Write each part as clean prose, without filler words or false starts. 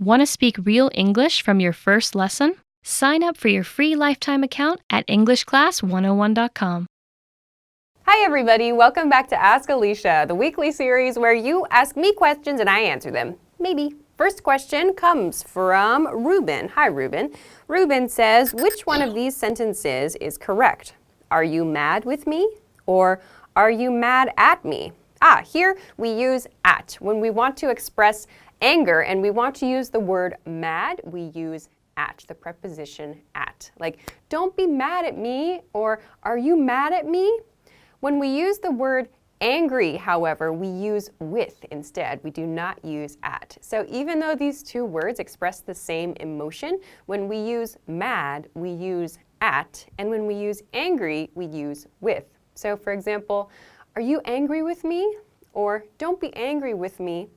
Want to speak real English from your first lesson? Sign up for your free lifetime account at EnglishClass101.com. Hi everybody, welcome back to Ask Alisha, the weekly series where you ask me questions and I answer them. Maybe. First question comes from Ruben. Hi Ruben. Ruben says, which one of these sentences is correct? Are you mad with me? Or are you mad at me? Here we use at. When we want to express anger and we want to use the word mad, we use at, the preposition at. Like, don't be mad at me, or are you mad at me? When we use the word angry, however, we use with instead. We do not use at. So even though these two words express the same emotion, when we use mad, we use at, and when we use angry, we use with. So for example, are you angry with me? Or don't be angry with me.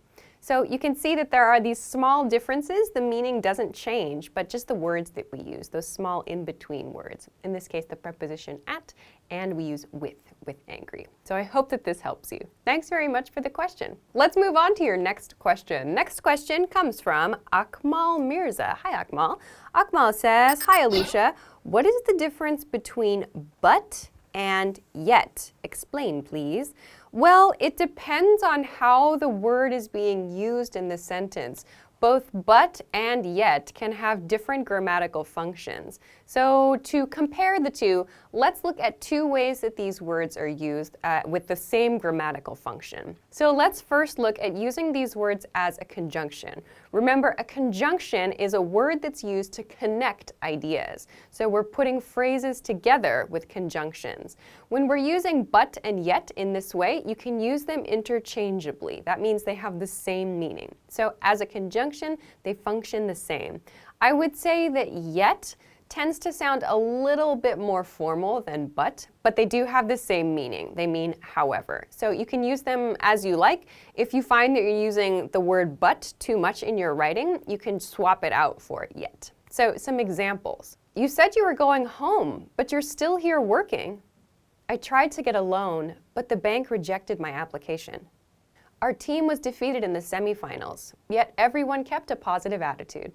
So you can see that there are these small differences. The meaning doesn't change, but just the words that we use, those small in-between words. In this case, the preposition at, and we use with angry. So I hope that this helps you. Thanks very much for the question. Let's move on to your next question. Next question comes from Akmal Mirza. Hi, Akmal. Akmal says, hi, Alisha. What is the difference between but and yet? Explain, please. Well, it depends on how the word is being used in the sentence. Both but and yet can have different grammatical functions. So to compare the two, let's look at two ways that these words are used with the same grammatical function. So let's first look at using these words as a conjunction. Remember, a conjunction is a word that's used to connect ideas. So we're putting phrases together with conjunctions. When we're using but and yet in this way, you can use them interchangeably. That means they have the same meaning. So as a conjunction, they function the same. I would say that yet tends to sound a little bit more formal than but they do have the same meaning. They mean however. So you can use them as you like. If you find that you're using the word but too much in your writing, you can swap it out for yet. So some examples. You said you were going home, but you're still here working. I tried to get a loan, but the bank rejected my application. Our team was defeated in the semifinals, yet everyone kept a positive attitude.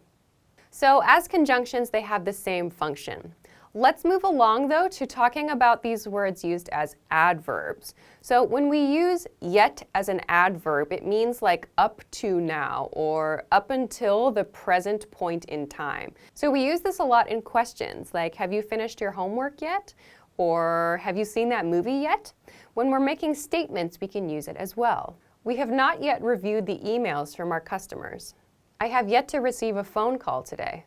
So as conjunctions, they have the same function. Let's move along, though, to talking about these words used as adverbs. So when we use yet as an adverb, it means like up to now or up until the present point in time. So we use this a lot in questions, like have you finished your homework yet? Or have you seen that movie yet? When we're making statements, we can use it as well. We have not yet reviewed the emails from our customers. I have yet to receive a phone call today.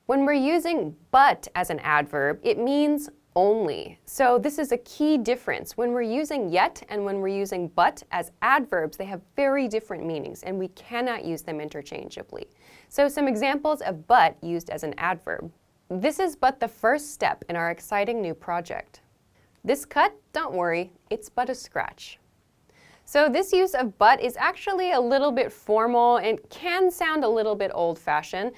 When we're using but as an adverb, it means only. So this is a key difference. When we're using yet and when we're using but as adverbs, they have very different meanings and we cannot use them interchangeably. So some examples of but used as an adverb. This is but the first step in our exciting new project. This cut, don't worry, it's but a scratch. So this use of but is actually a little bit formal and can sound a little bit old-fashioned.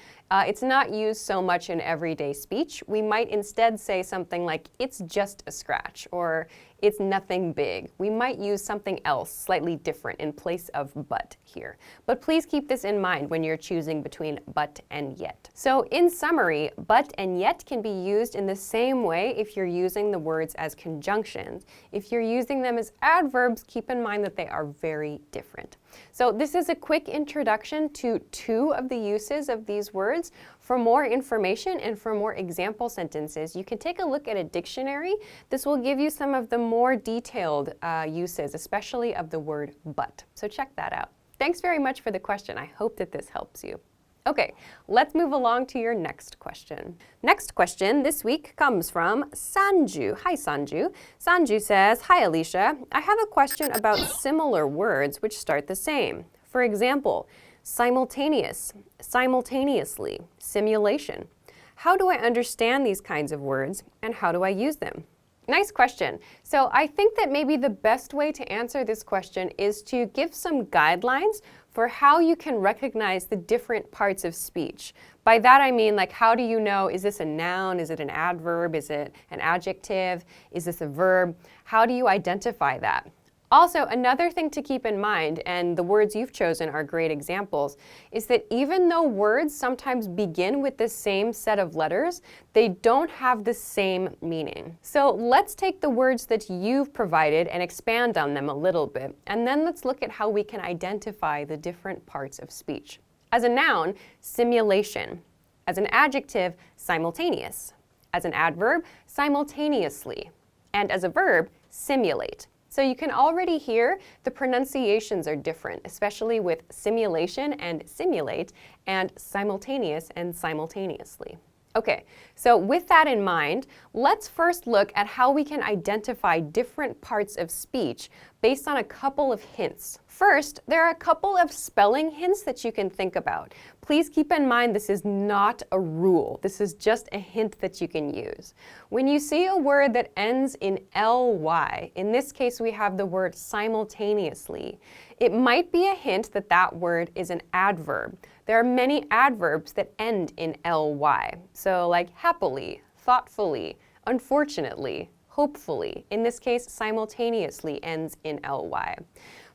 It's not used so much in everyday speech. We might instead say something like, it's just a scratch, or it's nothing big. We might use something else slightly different in place of but here. But please keep this in mind when you're choosing between but and yet. So in summary, but and yet can be used in the same way if you're using the words as conjunctions. If you're using them as adverbs, keep in mind that they are very different. So this is a quick introduction to two of the uses of these words. For more information and for more example sentences, you can take a look at a dictionary. This will give you some of the more detailed uses, especially of the word but. So check that out. Thanks very much for the question. I hope that this helps you. Okay, let's move along to your next question. Next question this week comes from Sanju. Hi, Sanju. Sanju says, hi, Alisha. I have a question about similar words which start the same. For example, simultaneous, simultaneously, simulation. How do I understand these kinds of words and how do I use them? Nice question. So I think that maybe the best way to answer this question is to give some guidelines for how you can recognize the different parts of speech. By that I mean, like, how do you know, is this a noun, is it an adverb, is it an adjective, is this a verb? How do you identify that? Also, another thing to keep in mind, and the words you've chosen are great examples, is that even though words sometimes begin with the same set of letters, they don't have the same meaning. So let's take the words that you've provided and expand on them a little bit, and then let's look at how we can identify the different parts of speech. As a noun, simulation. As an adjective, simultaneous. As an adverb, simultaneously. And as a verb, simulate. So you can already hear the pronunciations are different, especially with simulation and simulate, and simultaneous and simultaneously. Okay, so with that in mind, let's first look at how we can identify different parts of speech based on a couple of hints. First, there are a couple of spelling hints that you can think about. Please keep in mind this is not a rule. This is just a hint that you can use. When you see a word that ends in ly, in this case we have the word simultaneously, it might be a hint that that word is an adverb. There are many adverbs that end in ly. So like happily, thoughtfully, unfortunately, hopefully. In this case, simultaneously ends in ly.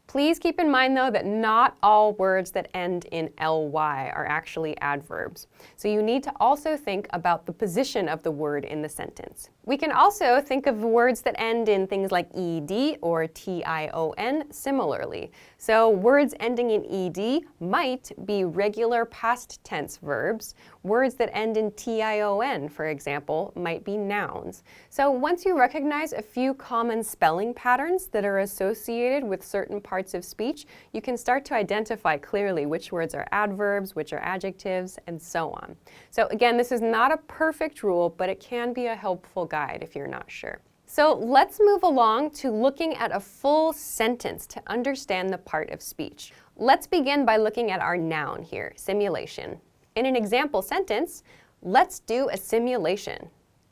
Please keep in mind, though, that not all words that end in ly are actually adverbs. So you need to also think about the position of the word in the sentence. We can also think of words that end in things like ed or tion similarly. So words ending in ed might be regular past tense verbs. Words that end in tion, for example, might be nouns. So once you recognize a few common spelling patterns that are associated with certain parts of speech, you can start to identify clearly which words are adverbs, which are adjectives, and so on. So again, this is not a perfect rule, but it can be a helpful guide if you're not sure. So let's move along to looking at a full sentence to understand the part of speech. Let's begin by looking at our noun here, simulation. In an example sentence, let's do a simulation.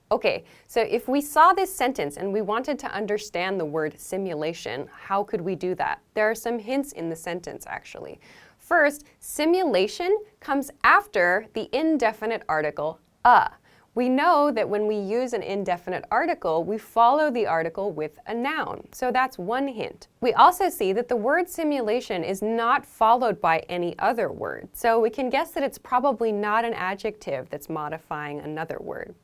Okay, so if we saw this sentence and we wanted to understand the word simulation, how could we do that? There are some hints in the sentence, actually. First, simulation comes after the indefinite article a. We know that when we use an indefinite article, we follow the article with a noun. So that's one hint. We also see that the word simulation is not followed by any other word. So we can guess that it's probably not an adjective that's modifying another word.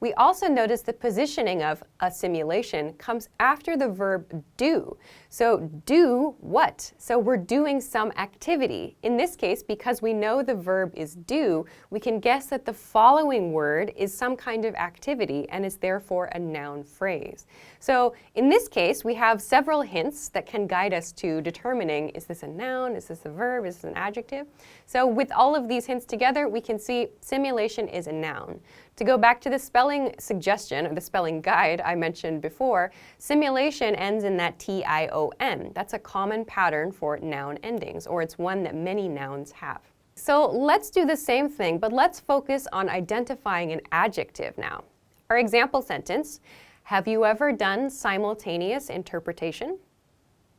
We also notice the positioning of a simulation comes after the verb do. So do what? So we're doing some activity. In this case, because we know the verb is do, we can guess that the following word is some kind of activity and is therefore a noun phrase. So in this case, we have several hints that can guide us to determining, is this a noun, is this a verb, is this an adjective? So with all of these hints together, we can see simulation is a noun. To go back to the spelling suggestion, or the spelling guide I mentioned before, simulation ends in that tion. That's a common pattern for noun endings, or it's one that many nouns have. So let's do the same thing, but let's focus on identifying an adjective now. Our example sentence, have you ever done simultaneous interpretation?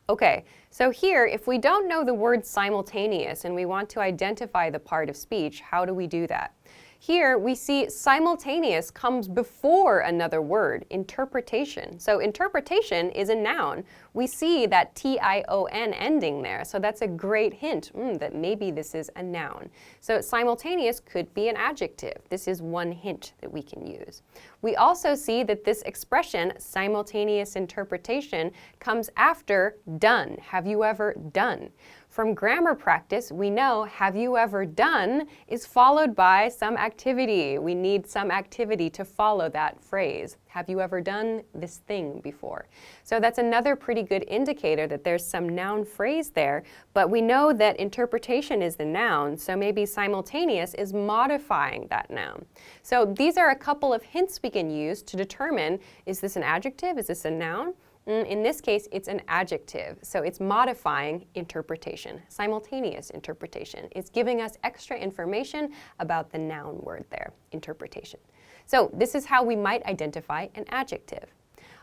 Okay, so here, if we don't know the word simultaneous and we want to identify the part of speech, how do we do that? Here we see simultaneous comes before another word, interpretation. So interpretation is a noun. We see that tion ending there, so that's a great hint that maybe this is a noun. So simultaneous could be an adjective. This is one hint that we can use. We also see that this expression, simultaneous interpretation, comes after done. Have you ever done? From grammar practice, we know have you ever done is followed by some activity. We need some activity to follow that phrase. Have you ever done this thing before? So that's another pretty good indicator that there's some noun phrase there, but we know that interpretation is the noun, so maybe simultaneous is modifying that noun. So these are a couple of hints we can use to determine, is this an adjective? Is this a noun? In this case, it's an adjective, so it's modifying interpretation. Simultaneous interpretation. It's giving us extra information about the noun word there, interpretation. So this is how we might identify an adjective.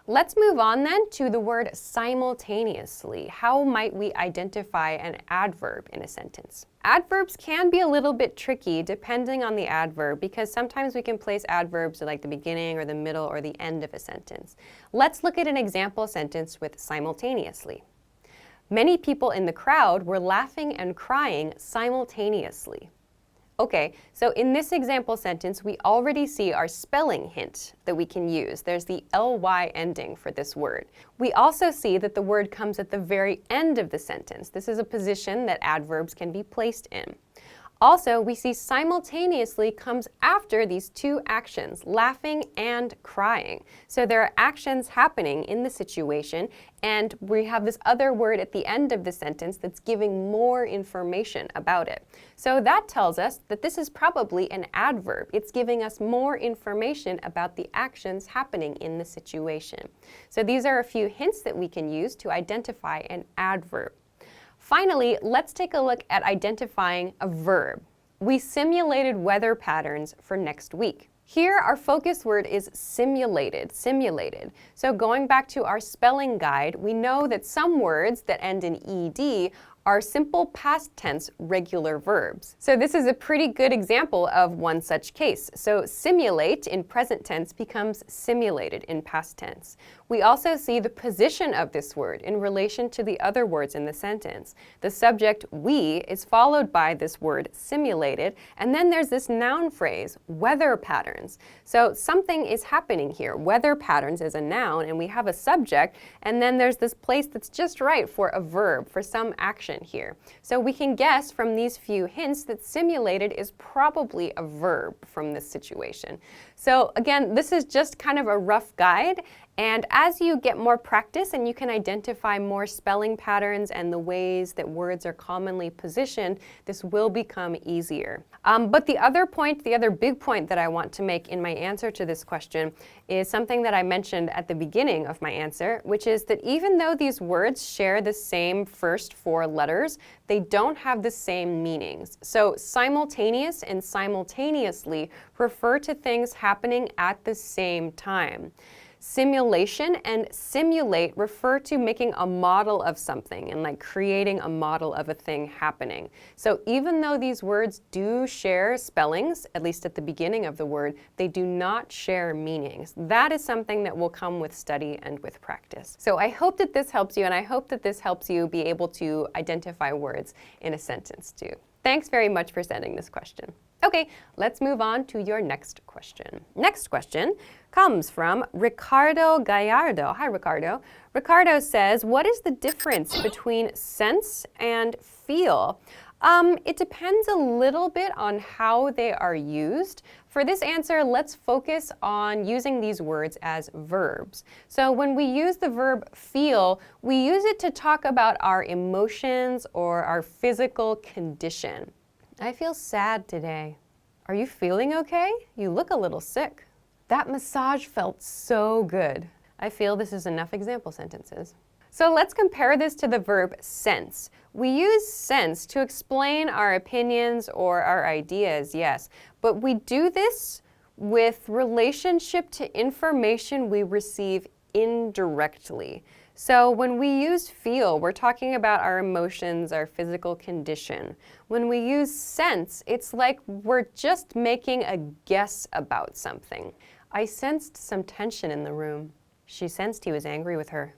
Let's move on then to the word simultaneously. How might we identify an adverb in a sentence? Adverbs can be a little bit tricky depending on the adverb because sometimes we can place adverbs at like the beginning or the middle or the end of a sentence. Let's look at an example sentence with simultaneously. Many people in the crowd were laughing and crying simultaneously. Okay, so in this example sentence, we already see our spelling hint that we can use. There's the ly ending for this word. We also see that the word comes at the very end of the sentence. This is a position that adverbs can be placed in. Also, we see simultaneously comes after these two actions, laughing and crying. So there are actions happening in the situation, and we have this other word at the end of the sentence that's giving more information about it. So that tells us that this is probably an adverb. It's giving us more information about the actions happening in the situation. So these are a few hints that we can use to identify an adverb. Finally, let's take a look at identifying a verb. We simulated weather patterns for next week. Here, our focus word is simulated, simulated. So going back to our spelling guide, we know that some words that end in ed are simple past tense regular verbs. So this is a pretty good example of one such case. So simulate in present tense becomes simulated in past tense. We also see the position of this word in relation to the other words in the sentence. The subject we is followed by this word simulated, and then there's this noun phrase, weather patterns. So something is happening here. Weather patterns is a noun, and we have a subject, and then there's this place that's just right for a verb, for some action here. So we can guess from these few hints that simulated is probably a verb from this situation. So again, this is just kind of a rough guide, and as you get more practice and you can identify more spelling patterns and the ways that words are commonly positioned, this will become easier. But the other big point that I want to make in my answer to this question is something that I mentioned at the beginning of my answer, which is that even though these words share the same first four letters, they don't have the same meanings. So simultaneous and simultaneously refer to things happening at the same time. Simulation and simulate refer to making a model of something and like creating a model of a thing happening. So even though these words do share spellings, at least at the beginning of the word, they do not share meanings. That is something that will come with study and with practice. So I hope that this helps you, and I hope that this helps you be able to identify words in a sentence too. Thanks very much for sending this question. Okay, let's move on to your next question. Next question comes from Ricardo Gallardo. Hi, Ricardo. Ricardo says, what is the difference between sense and feel? It depends a little bit on how they are used. For this answer, let's focus on using these words as verbs. So when we use the verb feel, we use it to talk about our emotions or our physical condition. I feel sad today. Are you feeling okay? You look a little sick. That massage felt so good. I feel this is enough example sentences. So let's compare this to the verb sense. We use sense to explain our opinions or our ideas, yes, but we do this with relationship to information we receive indirectly. So when we use feel, we're talking about our emotions, our physical condition. When we use sense, it's like we're just making a guess about something. I sensed some tension in the room. She sensed he was angry with her.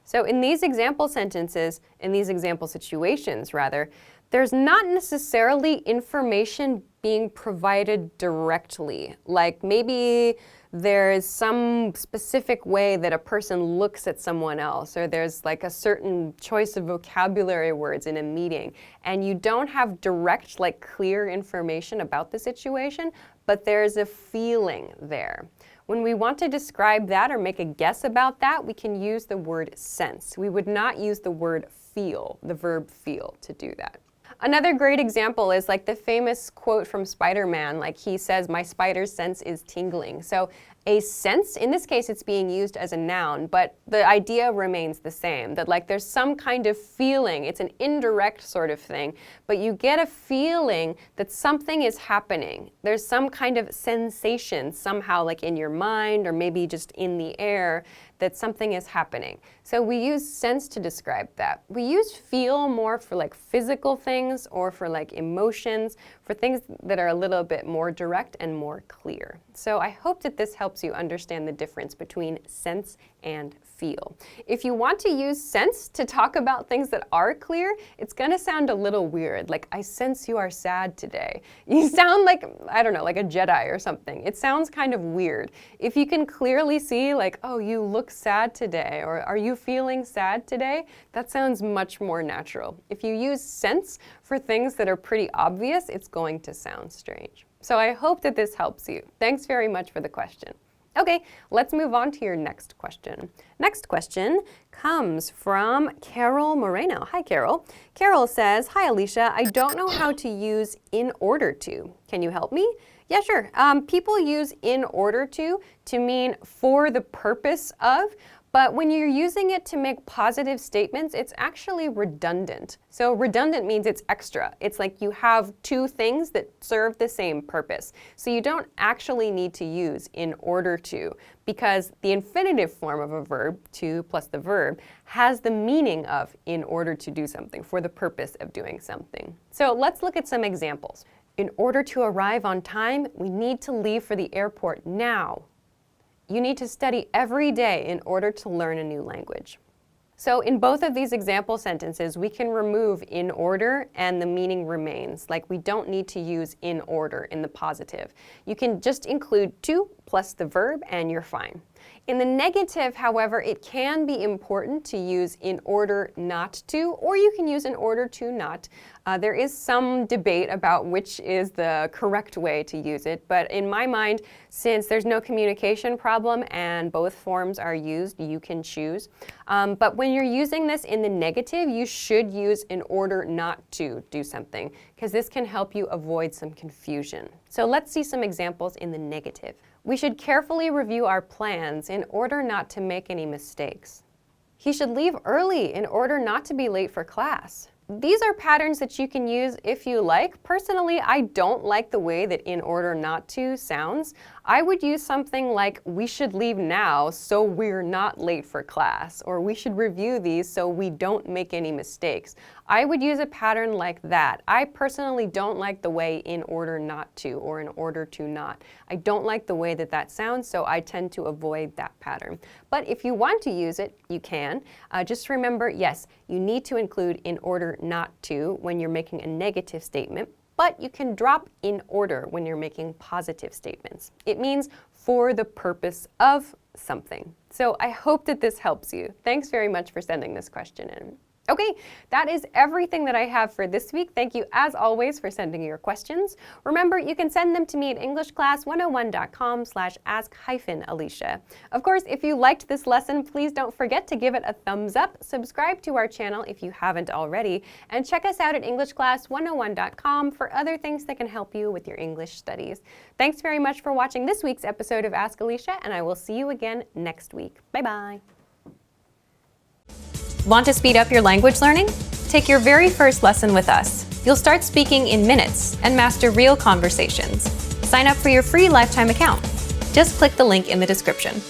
So in these example sentences, in these example situations rather, there's not necessarily information being provided directly. Like maybe there's some specific way that a person looks at someone else, or there's like a certain choice of vocabulary words in a meeting, and you don't have direct, like clear information about the situation, but there's a feeling there. When we want to describe that or make a guess about that, we can use the word sense. We would not use the word feel, the verb feel, to do that. Another great example is like the famous quote from Spider-Man, like he says, "My spider's sense is tingling." So a sense, in this case it's being used as a noun, but the idea remains the same, that like there's some kind of feeling, it's an indirect sort of thing, but you get a feeling that something is happening. There's some kind of sensation somehow like in your mind or maybe just in the air that something is happening. So we use sense to describe that. We use feel more for like physical things or for like emotions, for things that are a little bit more direct and more clear. So I hope that this helps you understand the difference between sense and feel. If you want to use sense to talk about things that are clear, it's going to sound a little weird, like, I sense you are sad today. You sound like, I don't know, like a Jedi or something. It sounds kind of weird. If you can clearly see, like, oh, you look sad today, or are you feeling sad today? That sounds much more natural. If you use sense for things that are pretty obvious, it's going to sound strange. So I hope that this helps you. Thanks very much for the question. Okay, let's move on to your next question. Next question comes from Carol Moreno. Hi, Carol. Carol says, hi, Alisha. I don't know how to use in order to. Can you help me? Yeah, sure. People use in order to mean for the purpose of, but when you're using it to make positive statements, it's actually redundant. So redundant means it's extra. It's like you have two things that serve the same purpose. So you don't actually need to use in order to, because the infinitive form of a verb, to plus the verb, has the meaning of in order to do something, for the purpose of doing something. So let's look at some examples. In order to arrive on time, we need to leave for the airport now. You need to study every day in order to learn a new language. So in both of these example sentences, we can remove in order and the meaning remains. Like, we don't need to use in order in the positive. You can just include to plus the verb and you're fine. In the negative, however, it can be important to use in order not to, or you can use in order to not. There is some debate about which is the correct way to use it, but in my mind, since there's no communication problem and both forms are used, you can choose. But when you're using this in the negative, you should use in order not to do something, because this can help you avoid some confusion. So let's see some examples in the negative. We should carefully review our plans in order not to make any mistakes. He should leave early in order not to be late for class. These are patterns that you can use if you like. Personally, I don't like the way that in order not to sounds. I would use something like, we should leave now so we're not late for class, or we should review these so we don't make any mistakes. I would use a pattern like that. I personally don't like the way in order not to, or in order to not. I don't like the way that that sounds, so I tend to avoid that pattern. But if you want to use it, you can. Just remember, yes, you need to include in order not to when you're making a negative statement, but you can drop in order when you're making positive statements. It means for the purpose of something. So I hope that this helps you. Thanks very much for sending this question in. Okay, that is everything that I have for this week. Thank you, as always, for sending your questions. Remember, you can send them to me at EnglishClass101.com/ask-Alisha. Of course, if you liked this lesson, please don't forget to give it a thumbs up, subscribe to our channel if you haven't already, and check us out at EnglishClass101.com for other things that can help you with your English studies. Thanks very much for watching this week's episode of Ask Alisha, and I will see you again next week. Bye-bye. Want to speed up your language learning? Take your very first lesson with us. You'll start speaking in minutes and master real conversations. Sign up for your free lifetime account. Just click the link in the description.